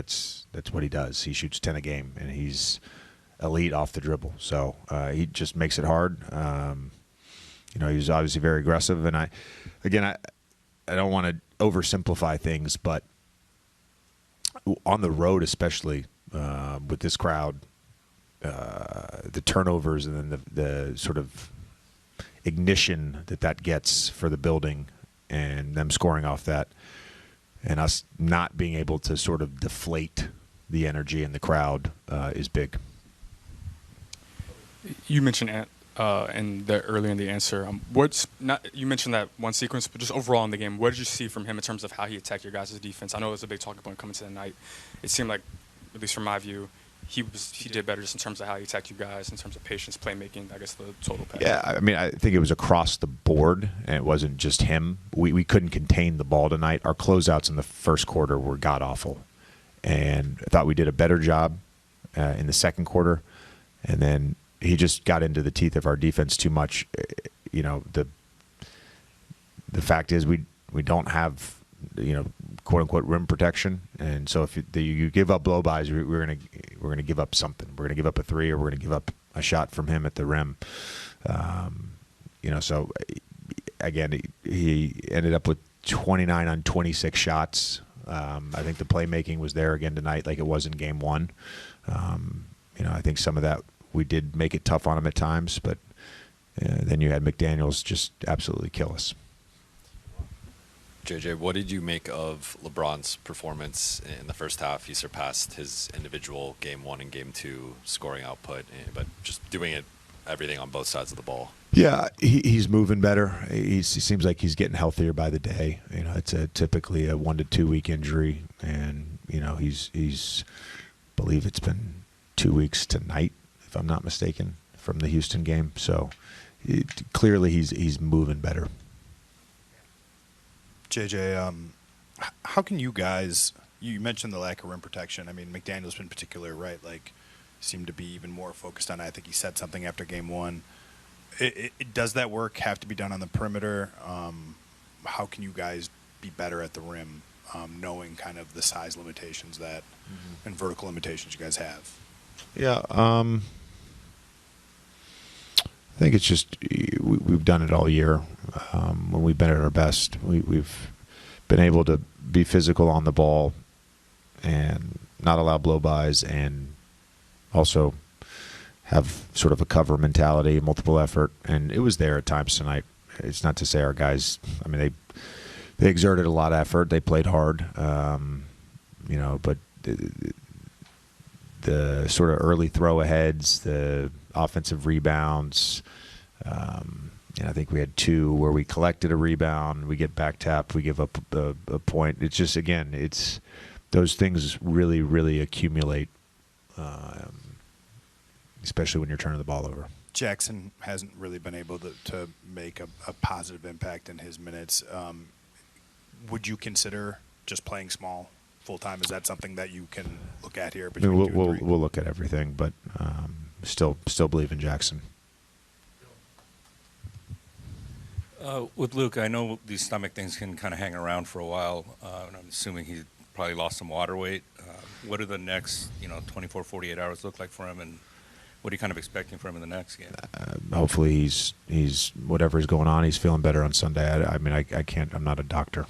that's what he does. He shoots 10 a game, and he's elite off the dribble. So he just makes it hard. He's obviously very aggressive, and I don't want to oversimplify things, but on the road, especially with this crowd, the turnovers and then the sort of ignition that gets for the building and them scoring off that, and us not being able to sort of deflate the energy in the crowd is big. You mentioned earlier in the answer, you mentioned that one sequence, but just overall in the game, what did you see from him in terms of how he attacked your guys' defense? I know it was a big talking point coming to the night. It seemed like, at least from my view, he did better just in terms of how he attacked you guys, in terms of patience, playmaking, I guess the total package. Yeah, I mean, I think it was across the board, and it wasn't just him. We couldn't contain the ball tonight. Our closeouts in the first quarter were god-awful, and I thought we did a better job in the second quarter, and then he just got into the teeth of our defense too much. The fact is we don't have, quote unquote rim protection, and so if you give up blow bys, we're gonna give up something. We're gonna give up a three, or we're gonna give up a shot from him at the rim. So again, he ended up with 29 on 26 shots. I think the playmaking was there again tonight, like it was in game one. I think some of that, we did make it tough on him at times, but then you had McDaniels just absolutely kill us. JJ, what did you make of LeBron's performance in the first half? He surpassed his individual game one and game two scoring output, but just doing everything on both sides of the ball. Yeah, he's moving better. He seems like he's getting healthier by the day. It's typically a 1 to 2 week injury, and he's believe it's been 2 weeks tonight, if I'm not mistaken, from the Houston game. So clearly he's moving better. JJ, how can you guys, you mentioned the lack of rim protection. I mean, McDaniel's in particular, right? Like, seemed to be even more focused on it. I think he said something after game one. Does that work have to be done on the perimeter? How can you guys be better at the rim, knowing kind of the size limitations that and vertical limitations you guys have? Yeah, I think it's just we've done it all year. When we've been at our best, we've been able to be physical on the ball and not allow blow-bys, and also have sort of a cover mentality, multiple effort, and it was there at times tonight. It's not to say our guys, I mean, they exerted a lot of effort. They played hard, but the sort of early throw-aheads, the offensive rebounds, I think we had 2 where we collected a rebound, we get back tapped, we give up a point. It's just, again, it's those things really, really accumulate, especially when you're turning the ball over. Jackson hasn't really been able to make a positive impact in his minutes. Would you consider just playing small full-time? Is that something that you can look at here? We'll look at everything, but still believe in Jackson. With Luke, I know these stomach things can kind of hang around for a while, and I'm assuming he probably lost some water weight. What do the next 24, 48 hours look like for him, and what are you kind of expecting from him in the next game? Hopefully he's whatever is going on, he's feeling better on Sunday. I mean, I can't, I'm not a doctor.